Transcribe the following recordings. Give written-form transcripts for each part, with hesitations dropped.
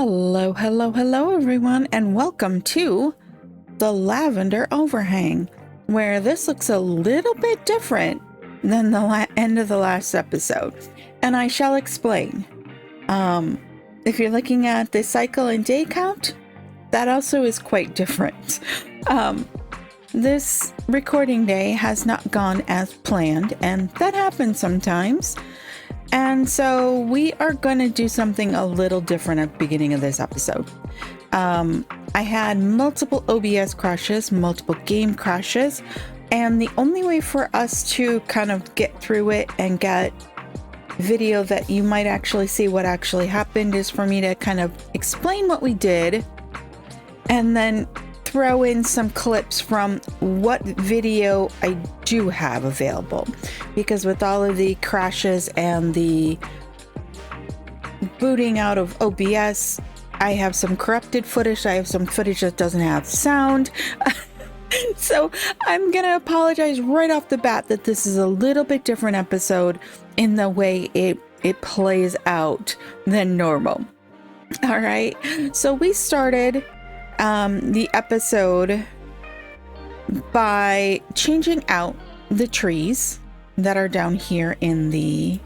Hello, hello, hello everyone, and welcome to the Lavender Overhang, where this looks a little bit different than the end of the last episode, and I shall explain. If you're looking at the cycle and day count, that also is quite different. This recording day has not gone as planned, and that happens sometimes. And so we are going to do something a little different at the beginning of this episode. I had multiple OBS crashes, multiple game crashes, and the only way for us to kind of get through it and get video that you might actually see what actually happened is for me to kind of explain what we did and then throw in some clips from what video I do have available, because with all of the crashes and the booting out of OBS, I have some corrupted footage. I have some footage that doesn't have sound. So I'm gonna apologize right off the bat that this is a little bit different episode in the way it plays out than normal. All right, so we started the episode by changing out the trees that are down here in the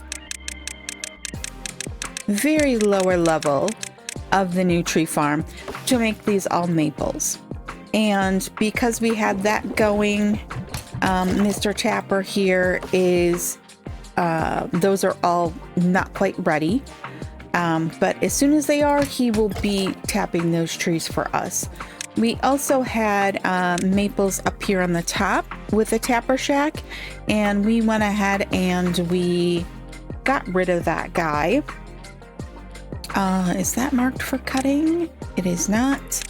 very lower level of the new tree farm to make these all maples. And because we had that going, Mr. Tapper here is those are all not quite ready. But as soon as they are, he will be tapping those trees for us. We also had maples up here on the top with a tapper shack, and we went ahead and we got rid of that guy. Is that marked for cutting? It is not.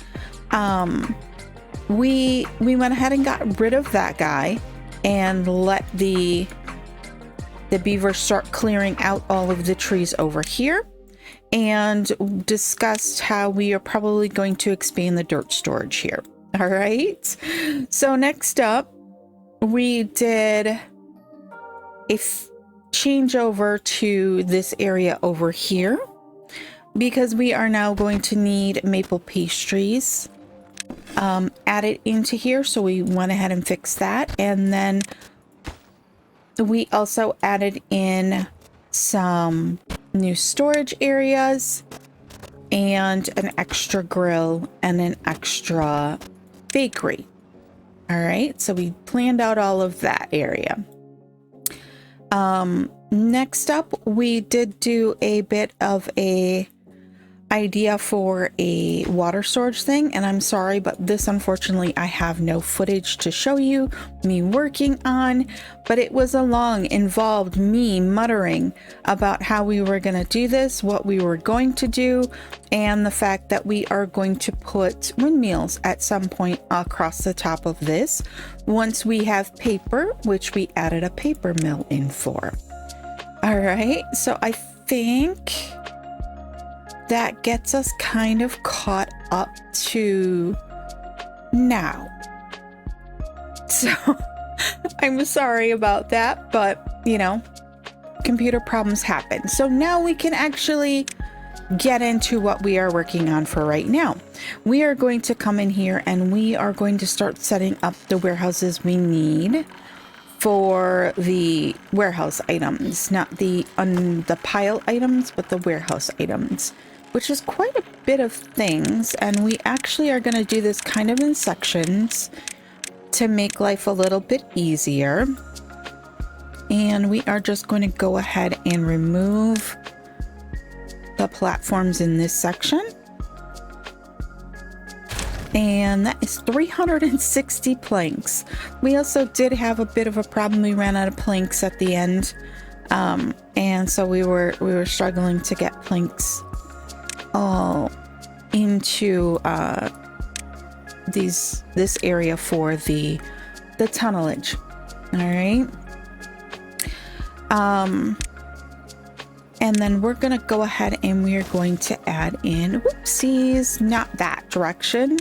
We went ahead and got rid of that guy and let the beavers start clearing out all of the trees over here, and discussed how we are probably going to expand the dirt storage here. All right. So next up, we did a changeover to this area over here because we are now going to need maple pastries added into here. So we went ahead and fixed that. And then we also added in some new storage areas and an extra grill and an extra bakery. All right, so we planned out all of that area. Next up, we did do a bit of a idea for a water storage thing, and I'm sorry, but this unfortunately I have no footage to show you me working on, but it was involved me muttering about how we were going to do this, what we were going to do, and the fact that we are going to put windmills at some point across the top of this once we have paper, which we added a paper mill in for. All right, so I think that gets us kind of caught up to now. So I'm sorry about that, but you know, computer problems happen. So now we can actually get into what we are working on for right now. We are going to come in here and we are going to start setting up the warehouses we need for the warehouse items, not the pile items, but the warehouse items, which is quite a bit of things. And we actually are going to do this kind of in sections to make life a little bit easier. And we are just going to go ahead and remove the platforms in this section. And that is 360 planks. We also did have a bit of a problem. We ran out of planks at the end. And so we were struggling to get planks all into this area for the tunnelage. All right. And then we're gonna go ahead and we are going to add in, whoopsies, not that direction.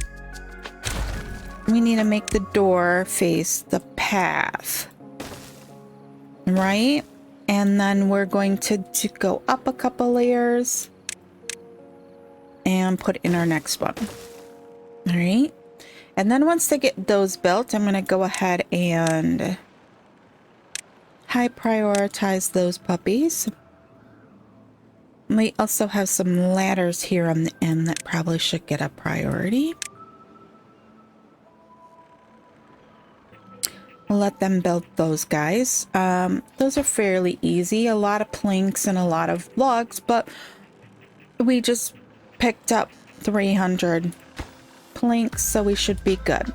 We need to make the door face the path, right? And then we're going to go up a couple layers and put in our next one. All right. And then once they get those built, I'm going to go ahead and high prioritize those puppies. We also have some ladders here on the end that probably should get a priority. We'll let them build those guys. Those are fairly easy. A lot of planks and a lot of logs, but we just picked up 300 planks, so we should be good.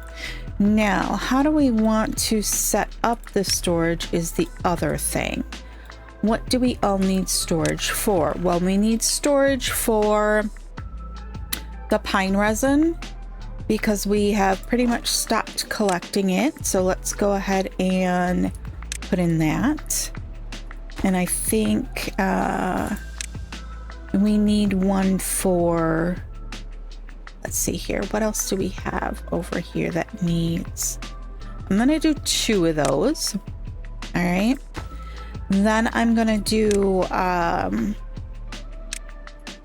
Now, how do we want to set up the storage is the other thing. What do we all need storage for? Well, we need storage for the pine resin because we have pretty much stopped collecting it. So let's go ahead and put in that. And I think we need one for, let's see here. What else do we have over here that needs? I'm going to do 2 of those. All right. Then I'm going to do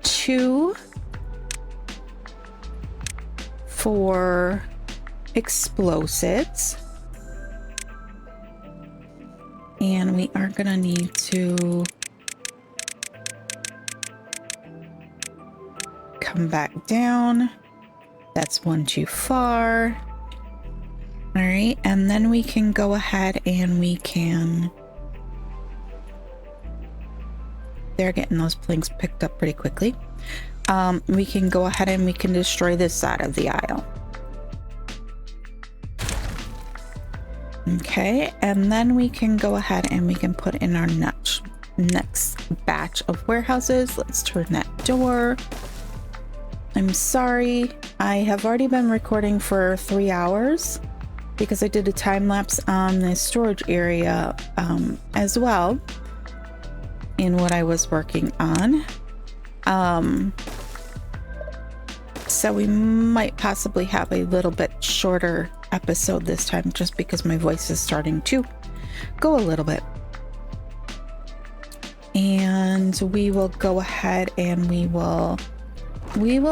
2 for explosives. And we are going to need to come back down. That's one too far. All right. And then we can go ahead and we can... They're getting those planks picked up pretty quickly. We can go ahead and we can destroy this side of the aisle. Okay, and then we can go ahead and we can put in our next batch of warehouses. Let's turn that door. I'm sorry, I have already been recording for 3 hours because I did a time lapse on the storage area as well in what I was working on. So we might possibly have a little bit shorter episode this time just because my voice is starting to go a little bit. And we will go ahead and we will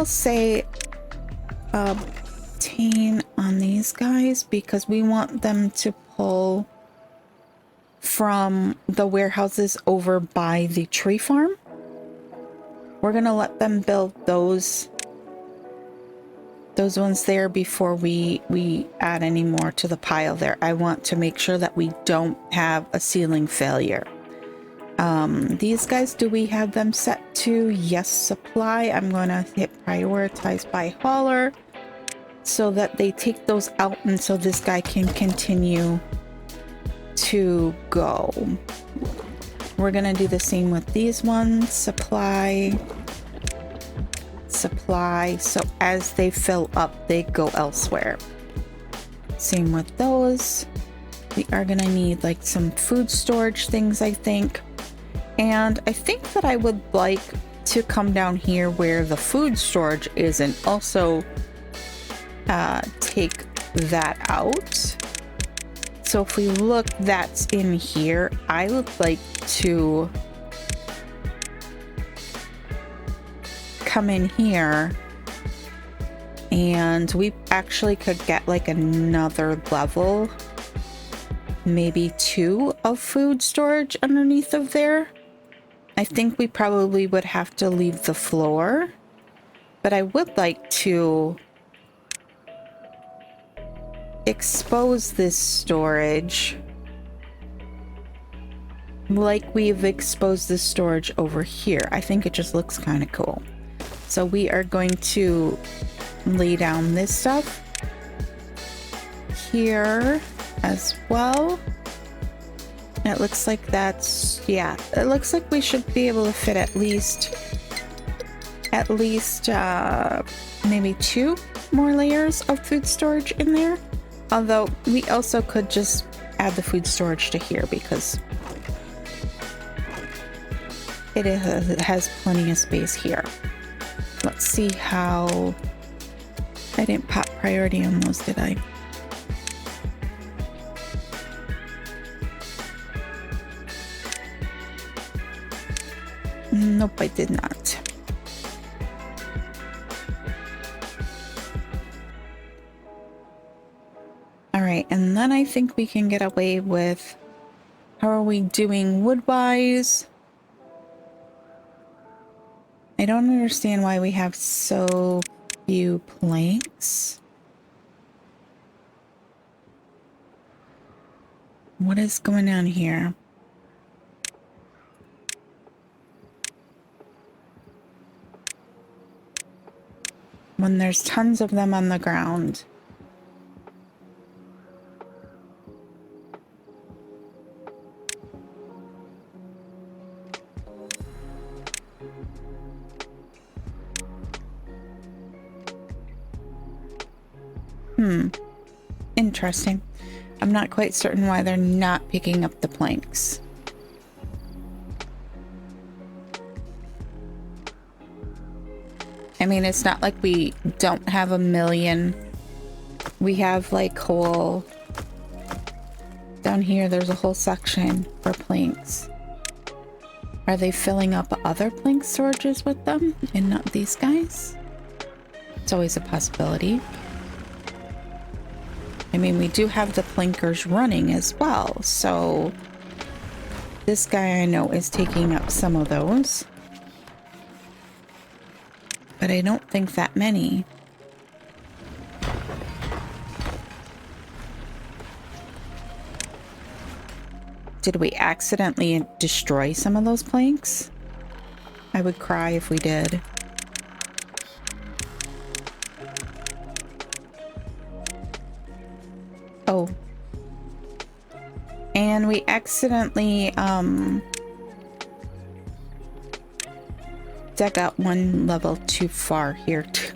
say obtain on these guys because we want them to pull from the warehouses over by the tree farm. We're gonna let them build those ones there before we add any more to the pile there. I want to make sure that we don't have a ceiling failure. These guys, do we have them set to yes supply? I'm gonna hit prioritize by hauler so that they take those out and so this guy can continue to go. We're gonna do the same with these ones. Supply, so as they fill up they go elsewhere. Same with those. We are gonna need like some food storage things, I think. And I think that I would like to come down here where the food storage is and also take that out. So if we look, that's in here. I would like to come in here and we actually could get like another level, maybe 2 of food storage underneath of there. I think we probably would have to leave the floor, but I would like to expose this storage like we've exposed the storage over here. I think it just looks kind of cool. So we are going to lay down this stuff here as well. It looks like that's, yeah, it looks like we should be able to fit at least maybe 2 more layers of food storage in there. Although we also could just add the food storage to here because it has plenty of space here. Let's see how... I didn't pop priority on those, did I? Nope, I did not. right, and then I think we can get away with, how are we doing wood-wise? I don't understand why we have so few planks. What is going on here? When there's tons of them on the ground. Interesting. I'm not quite certain why they're not picking up the planks. I mean, it's not like we don't have a million. We have like whole... Down here, there's a whole section for planks. Are they filling up other plank storages with them and not these guys? It's always a possibility. I mean, we do have the plankers running as well, so this guy I know is taking up some of those. But I don't think that many. Did we accidentally destroy some of those planks? I would cry if we did. Oh. And we accidentally, dug out one level too far here, too.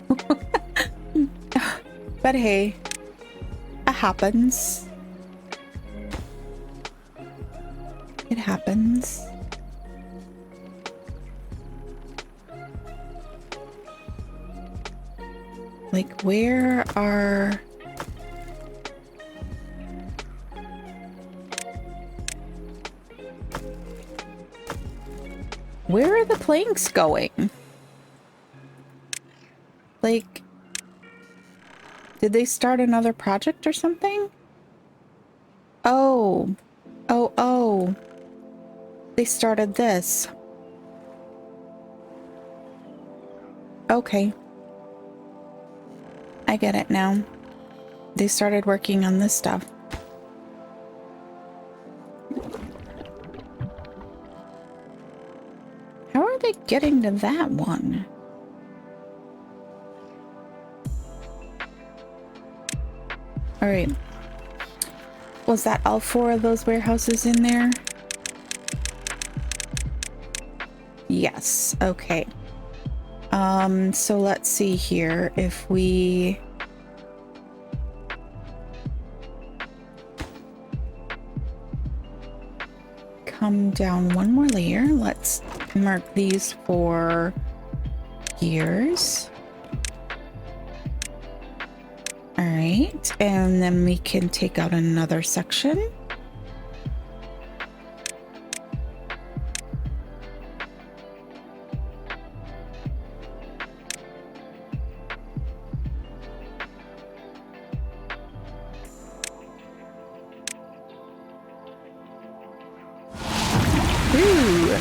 But hey, it happens. It happens. Like, where are... Where are the planks going? Like, did they start another project or something? Oh. Oh. They started this. Okay. I get it now. They started working on this stuff. How are they getting to that one? All right. Was that all 4 of those warehouses in there? Yes. Okay. So let's see here if we... come down one more layer. Let's mark these for gears. All right, and then we can take out another section. Ooh.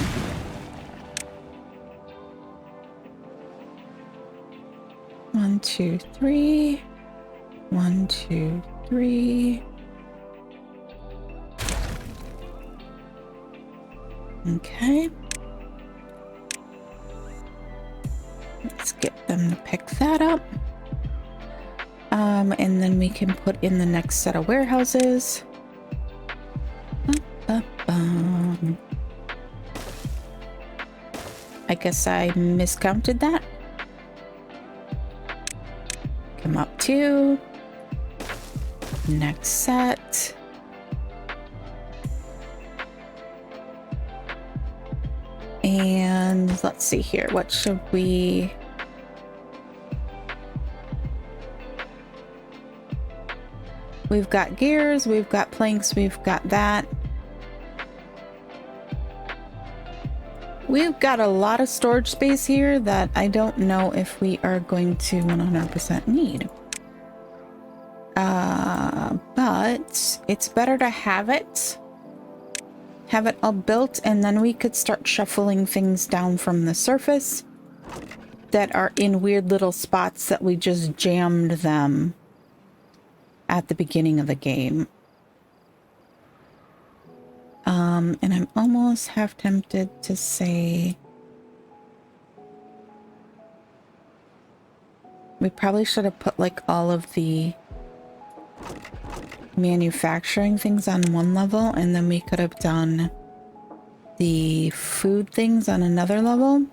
1, 2, 3. 1, 2, 3. Okay. Let's get them to pick that up. And then we can put in the next set of warehouses. I guess I miscounted that. Come up 2. Next set. And let's see here. What should we... We've got gears, we've got planks, we've got that. We've got a lot of storage space here that I don't know if we are going to 100% need. But it's better to have it all built, and then we could start shuffling things down from the surface that are in weird little spots that we just jammed them at the beginning of the game. And I'm almost half tempted to say we probably should have put like all of the manufacturing things on one level, and then we could have done the food things on another level.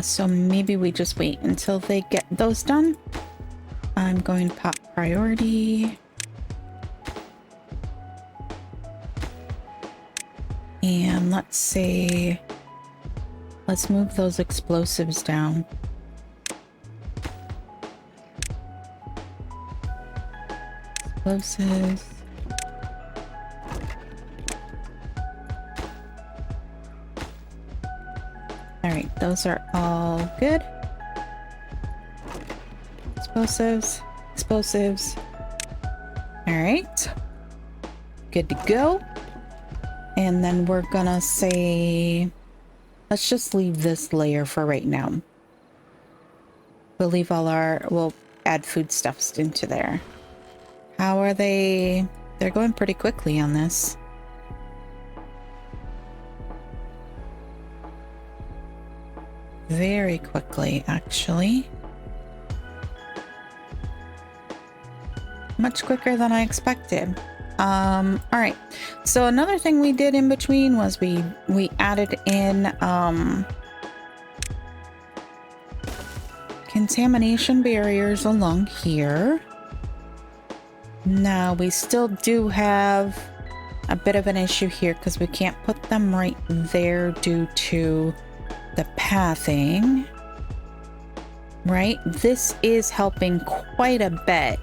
So maybe we just wait until they get those done. I'm going to pop priority. And let's say, let's move those explosives down. Explosives. All right, those are all good. Explosives, explosives. All right, good to go. And then we're gonna say, let's just leave this layer for right now. We'll leave all our, we'll add foodstuffs into there. How are they? They're going pretty quickly on this. Very quickly, actually. Much quicker than I expected. All right. So another thing we did in between was we added in contamination barriers along here. Now we still do have a bit of an issue here because we can't put them right there due to the pathing. Right? This is helping quite a bit.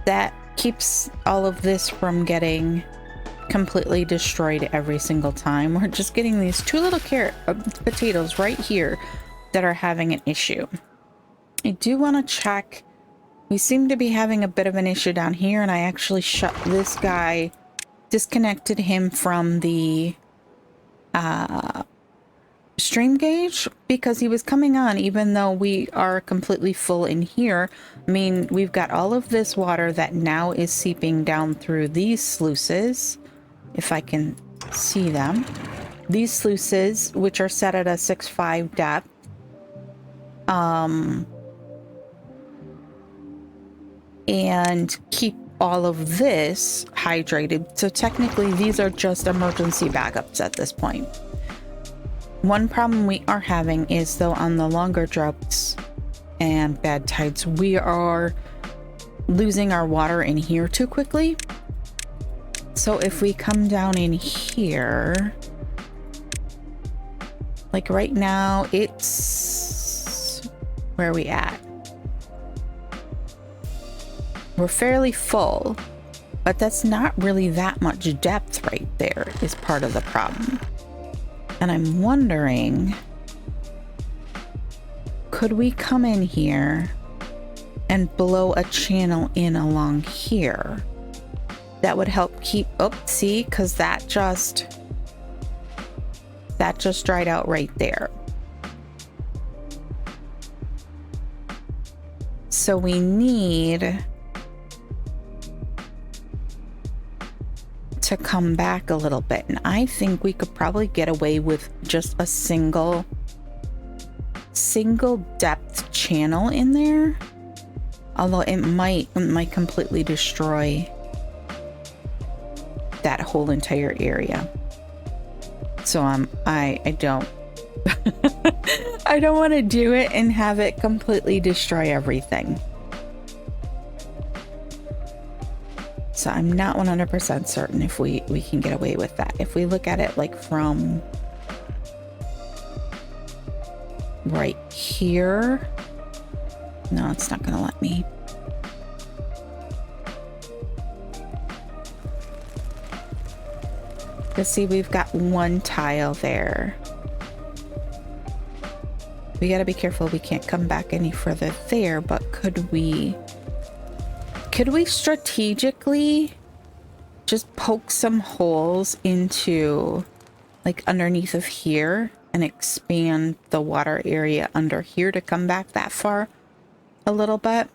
That keeps all of this from getting completely destroyed every single time. We're just getting these two little potatoes right here that are having an issue. I do want to check. We seem to be having a bit of an issue down here, and I actually shut this guy, disconnected him from the stream gauge because he was coming on even though we are completely full in here. I mean, we've got all of this water that now is seeping down through these sluices, if I can see them. These sluices, which are set at a 6.5 depth. And keep all of this hydrated. So technically these are just emergency backups at this point. One problem we are having is, though, on the longer droughts and bad tides, we are losing our water in here too quickly. So if we come down in here, like right now, it's, where are we at? We're fairly full, but that's not really that much depth right there is part of the problem. And I'm wondering, could we come in here and blow a channel in along here? That would help keep, oh, see, because that just dried out right there. So we need to come back a little bit, and I think we could probably get away with just a single depth channel in there, although it might completely destroy that whole entire area. So I don't I don't want to do it and have it completely destroy everything. So I'm not 100% certain if we can get away with that. If we look at it like from right here, no, it's not going to let me. Let's see, we've got one tile there. We got to be careful we can't come back any further there, but could we strategically just poke some holes into like underneath of here and expand the water area under here to come back that far a little bit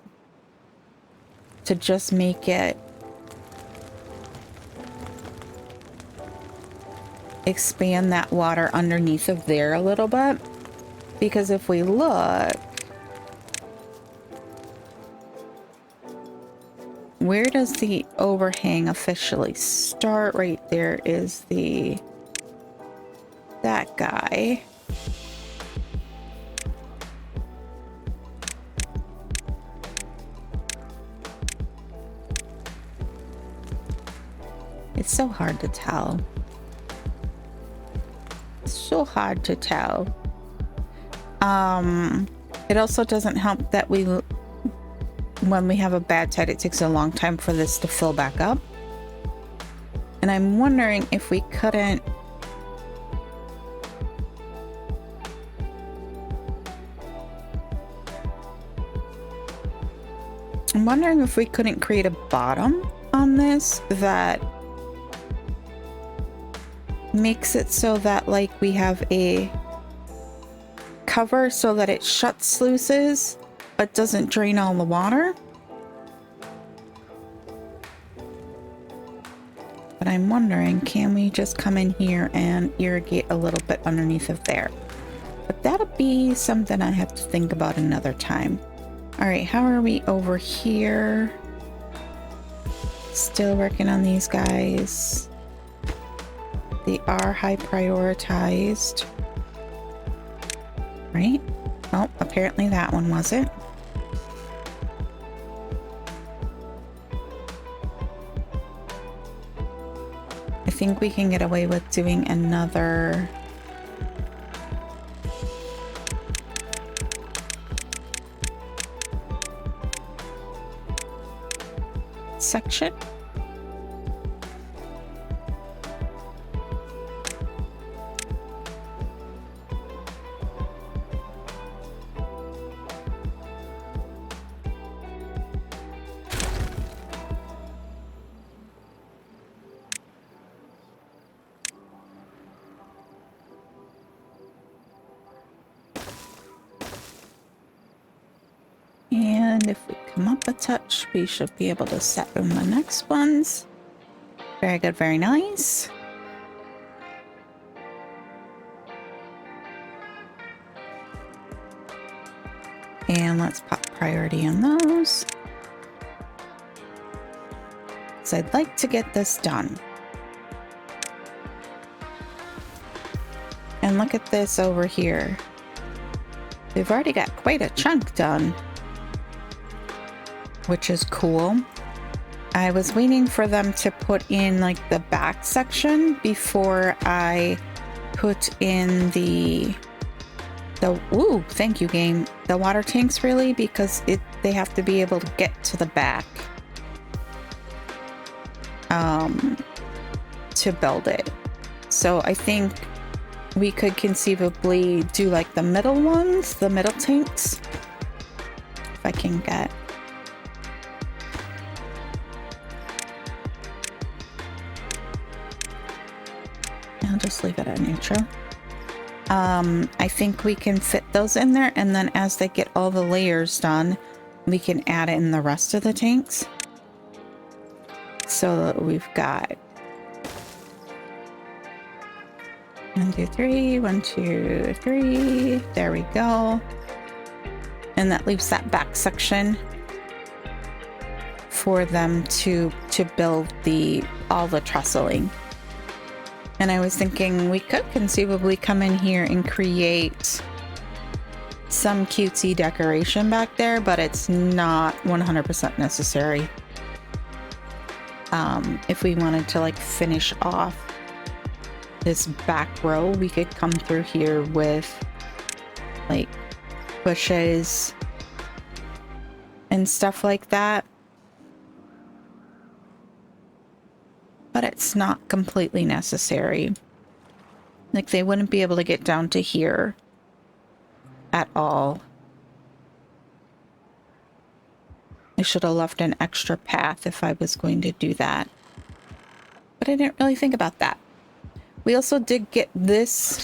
to just make it expand that water underneath of there a little bit? Because if we look, where does the overhang officially start? Right there is that guy. It's so hard to tell. It's so hard to tell. It also doesn't help that when we have a bad tide, it takes a long time for this to fill back up. And I'm wondering if we couldn't create a bottom on this that makes it so that like we have a cover so that it shuts sluices but doesn't drain all the water. But I'm wondering, can we just come in here and irrigate a little bit underneath of there? But that'll be something I have to think about another time. All right, how are we over here? Still working on these guys. They are high prioritized. Right? Oh, apparently that one wasn't. I think we can get away with doing another section. And if we come up a touch, we should be able to set in the next ones. Very good, very nice. And let's pop priority on those. So I'd like to get this done. And look at this over here. We've already got quite a chunk done, which is cool. I was waiting for them to put in like the back section before I put in the ooh, thank you game, the water tanks, really, because they have to be able to get to the back to build it. So I think we could conceivably do like the middle ones, the middle tanks, if I can get. I'll just leave it at neutral. I think we can fit those in there, and then as they get all the layers done, we can add in the rest of the tanks. So we've got 1, 2, 3, 1, 2, 3. There we go. And that leaves that back section for them to build all the trestling. And I was thinking we could conceivably come in here and create some cutesy decoration back there, but it's not 100% necessary. If we wanted to like finish off this back row, we could come through here with like bushes and stuff like that. But it's not completely necessary. Like they wouldn't be able to get down to here at all. should have left an extra path if I was going to do that. But I didn't really think about that. We also did get this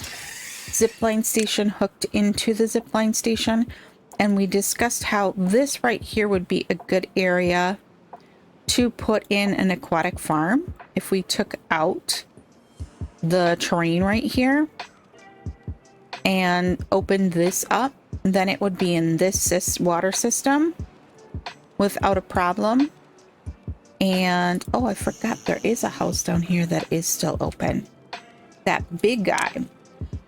zipline station hooked into the zipline station. And we discussed how this right here would be a good area to put in an aquatic farm. If we took out the terrain right here and opened this up, then it would be in this water system without a problem. And oh, I forgot there is a house down here that is still open. That big guy.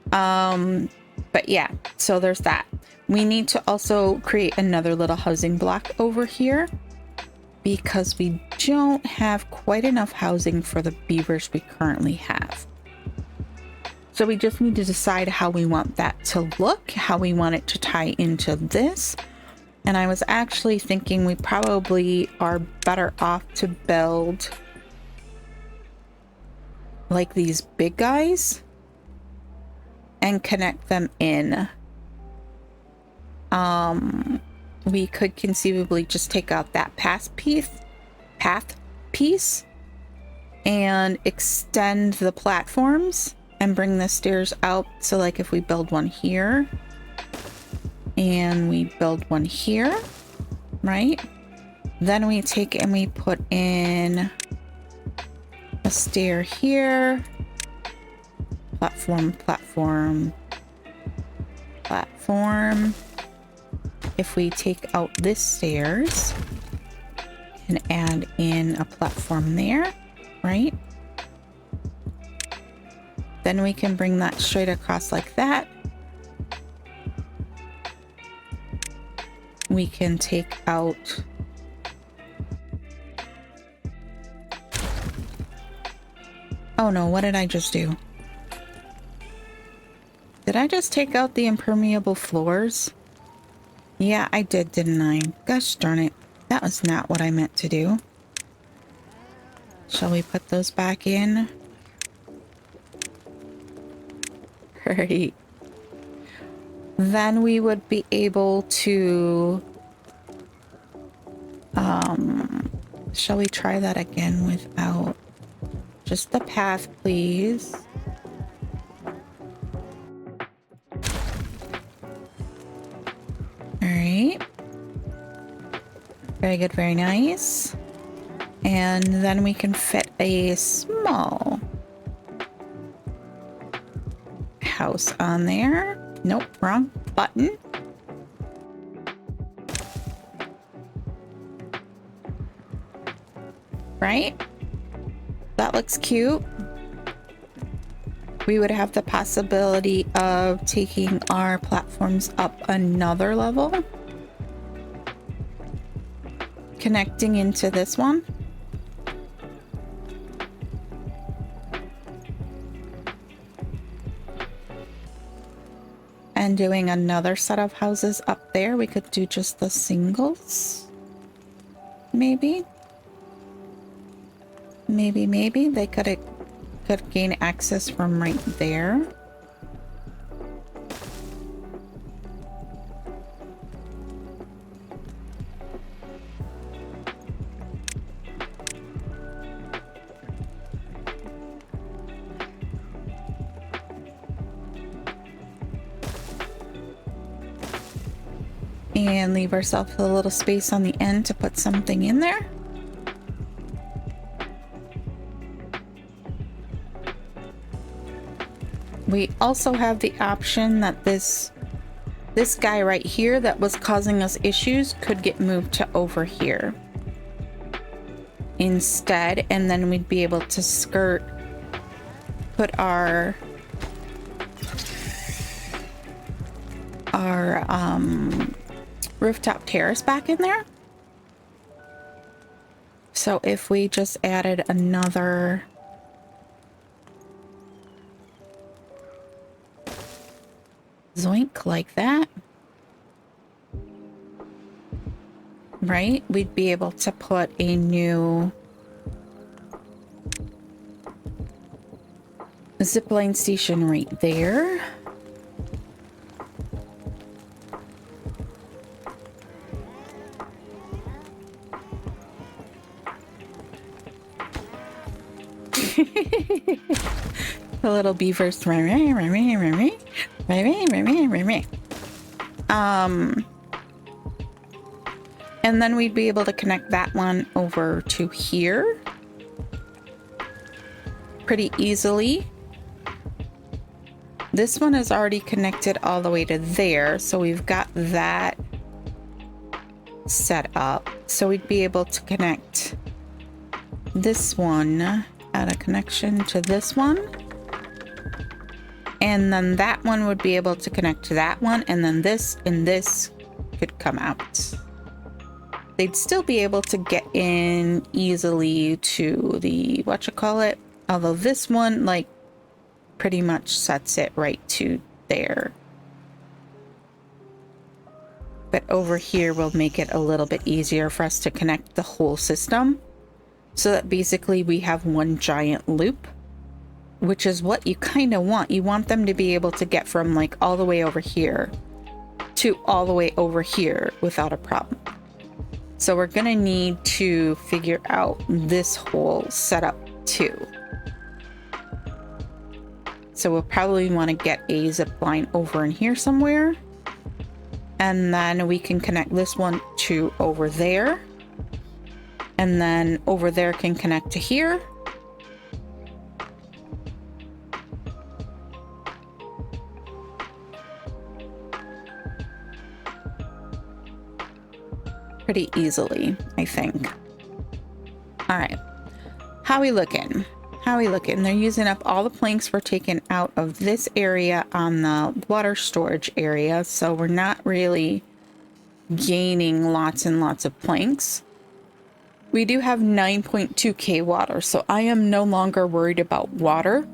But yeah, so there's that. We need to also create another little housing block over here because we don't have quite enough housing for the beavers we currently have. So we just need to decide how we want that to look, how we want it to tie into this. And I was actually thinking we probably are better off to build like these big guys and connect them in. We could conceivably just take out that path piece and extend the platforms and bring the stairs out. So like if we build one here and we build one here, right? Then we take and we put in a stair here, platform. If we take out this stairs and add in a platform there, right? Then we can bring that straight across like that. We can take out oh no, what did I just do? Did I just take out the impermeable floors? Yeah, I did, didn't I? Gosh darn it. That was not what I meant to do. Shall we put those back in? Great. Then we would be able to... shall we try that again without... just the path, please. Alright. Very good, very nice. And then we can fit a small house on there. Nope, wrong button. Right? That looks cute. We would have the possibility of taking our platforms up another level. Connecting into this one. And doing another set of houses up there. We could do just the singles. Maybe. Maybe. They could gain access from right there. And leave ourselves a little space on the end to put something in there. We also have the option that this guy right here that was causing us issues could get moved to over here instead, and then we'd be able to put our rooftop terrace back in there. So if we just added another zoink like that, right, we'd be able to put a new zipline station right there. The little beavers. And then we'd be able to connect that one over to here pretty easily. This one is already connected all the way to there, so we've got that set up. So we'd be able to connect this one, add a connection to this one, and then that one would be able to connect to that one, and then this and this could come out. They'd still be able to get in easily to the whatchamacallit, although this one like pretty much sets it right to there. But over here will make it a little bit easier for us to connect the whole system, so that basically we have one giant loop, which is what you kind of want. You want them to be able to get from like all the way over here to all the way over here without a problem. So we're gonna need to figure out this whole setup too. So we'll probably want to get a zip line over in here somewhere. And then we can connect this one to over there. And then over there can connect to here. Pretty easily, I think. All right. How we looking? How we looking? They're using up all the planks we're taking out of this area on the water storage area, so we're not really gaining lots and lots of planks. We do have 9.2k water, so I am no longer worried about water.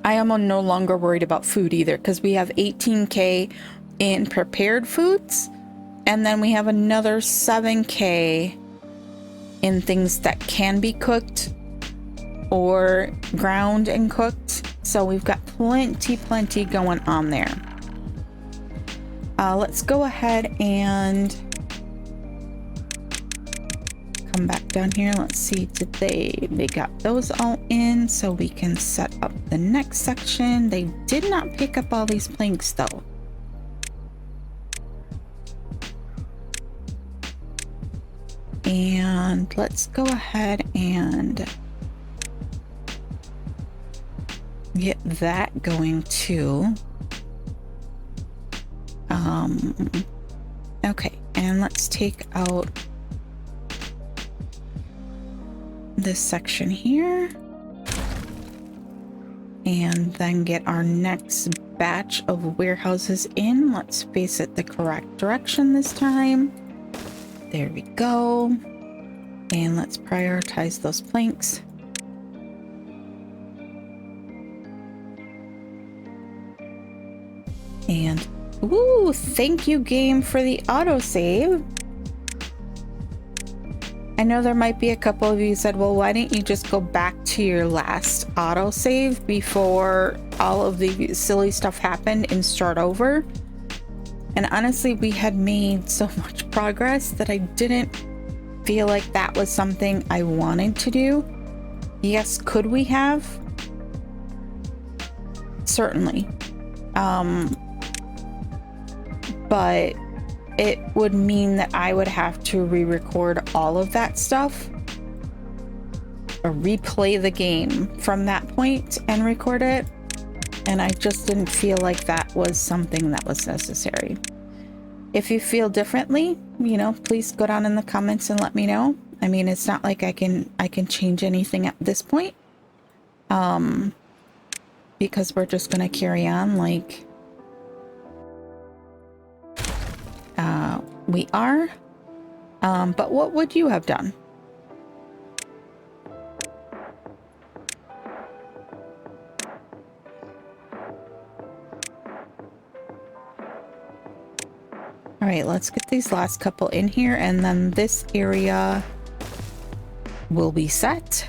I am no longer worried about food either, because we have 18k in prepared foods, and then we have another 7k in things that can be cooked or ground and cooked. So we've got plenty going on there. Let's go ahead and come back down here. Let's see, did they got those all in, so we can set up the next section. They did not pick up all these planks though. And let's go ahead and get that going too. Okay, and let's take out this section here and then get our next batch of warehouses in. Let's face it the correct direction this time. There we go. And let's prioritize those planks. And ooh, thank you game for the autosave. I know there might be a couple of you said, well, why didn't you just go back to your last autosave before all of the silly stuff happened and start over? And honestly, we had made so much progress that I didn't feel like that was something I wanted to do. Yes, could we have? Certainly. But it would mean that I would have to re-record all of that stuff or replay the game from that point and record it. And I just didn't feel like that was something that was necessary. If you feel differently, you know, please go down in the comments and let me know. I mean, it's not like I can change anything at this point. Because we're just gonna carry on like we are. But what would you have done? All right, let's get these last couple in here, and then this area will be set.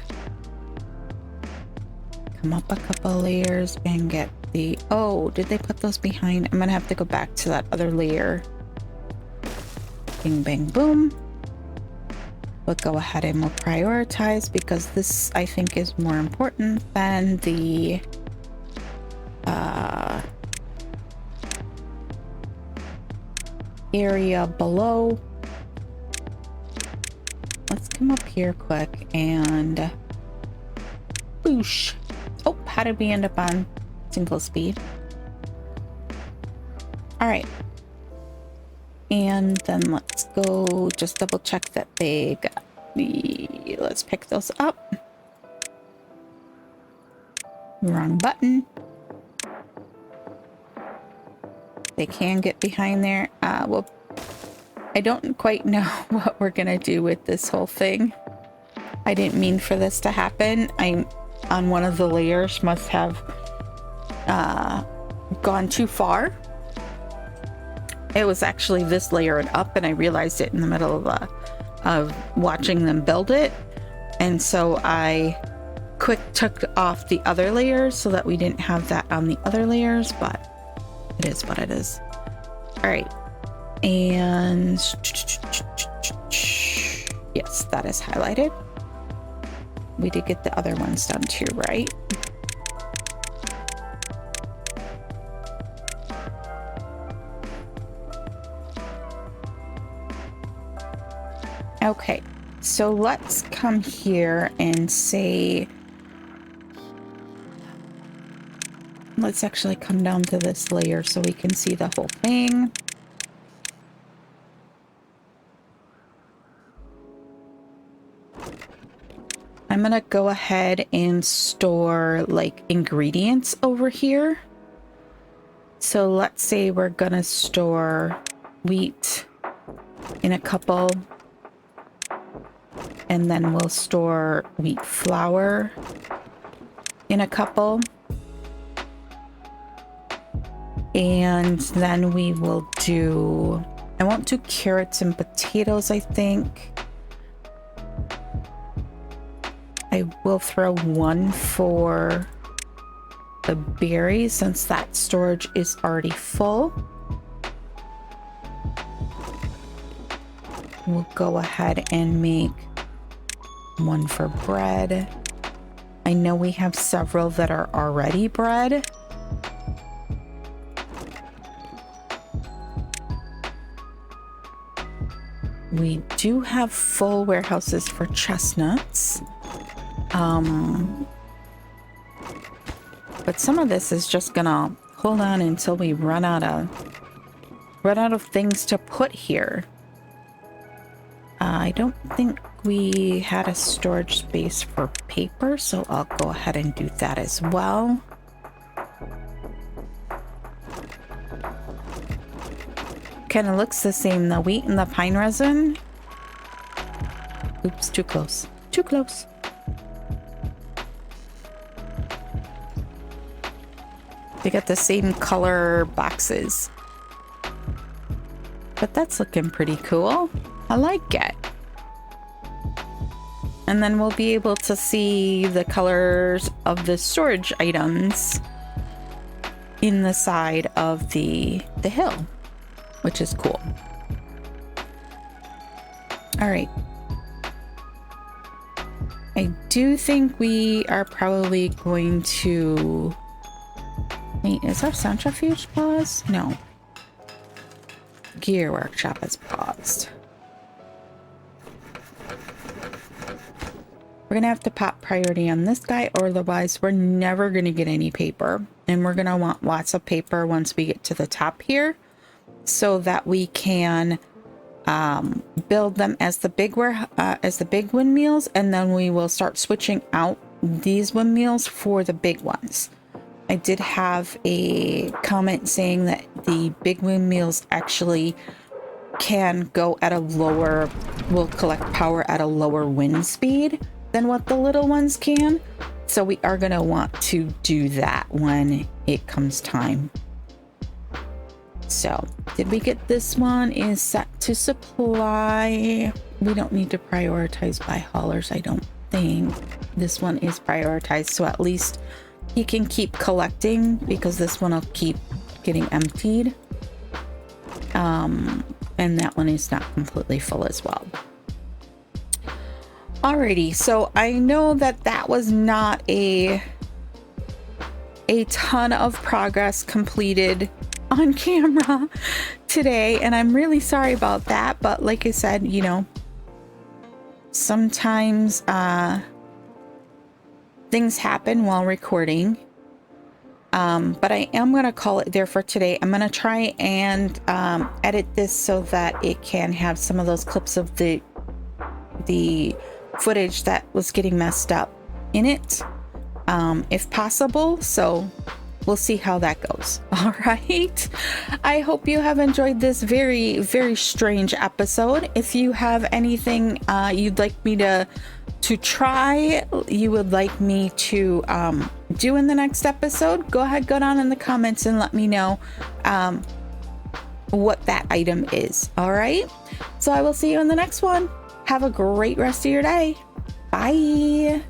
Come up a couple layers and get the, oh, did they put those behind? I'm gonna have to go back to that other layer. Bing, bang, boom. We'll go ahead and we'll prioritize because this, I think, is more important than the area below. Let's come up here quick and boosh. Oh, how did we end up on single speed? All right. And then let's go just double check that they got the, let's pick those up. Wrong button. They can get behind there. Well, I don't quite know what we're gonna do with this whole thing. I didn't mean for this to happen. I'm on one of the layers, must have gone too far. It was actually this layer and up, and I realized it in the middle of watching them build it. And so I quick took off the other layers so that we didn't have that on the other layers, but it is what it is. All right. And yes, that is highlighted. We did get the other ones done too, right? Okay, so let's come here and say, let's actually come down to this layer so we can see the whole thing. I'm gonna go ahead and store like ingredients over here. So let's say we're gonna store wheat in a couple, and then we'll store wheat flour in a couple. And then we will do, I won't do carrots and potatoes, I think. I will throw one for the berries since that storage is already full. We'll go ahead and make one for bread. I know we have several that are already bread. We do have full warehouses for chestnuts. But some of this is just gonna hold on until we run out of things to put here. I don't think we had a storage space for paper, so I'll go ahead and do that as well. Kind of looks the same, the wheat and the pine resin. Oops, too close. Too close. They got the same color boxes. But that's looking pretty cool. I like it. And then we'll be able to see the colors of the storage items in the side of the hill, which is cool. All right. I do think we are probably going to... Wait, is our centrifuge paused? No. Gear workshop is paused. We're gonna have to pop priority on this guy, or otherwise we're never gonna get any paper. And we're gonna want lots of paper once we get to the top here, so that we can build them as the big windmills, and then we will start switching out these windmills for the big ones. I did have a comment saying that the big windmills actually can go at a lower, will collect power at a lower wind speed than what the little ones can. So we are going to want to do that when it comes time. So did we get this one is set to supply? We don't need to prioritize by haulers, I don't think. This one is prioritized, so at least he can keep collecting because this one will keep getting emptied. And that one is not completely full as well. Alrighty, so I know that that was not a a ton of progress completed on camera today, and I'm really sorry about that, but like I said, you know, sometimes things happen while recording. But I am gonna call it there for today. I'm gonna try and edit this so that it can have some of those clips of the footage that was getting messed up in it, if possible. So we'll see how that goes. All right. I hope you have enjoyed this very, very strange episode. If you have anything you'd like me to try, you would like me to do in the next episode, go ahead, go down in the comments and let me know what that item is. All right. So I will see you in the next one. Have a great rest of your day. Bye.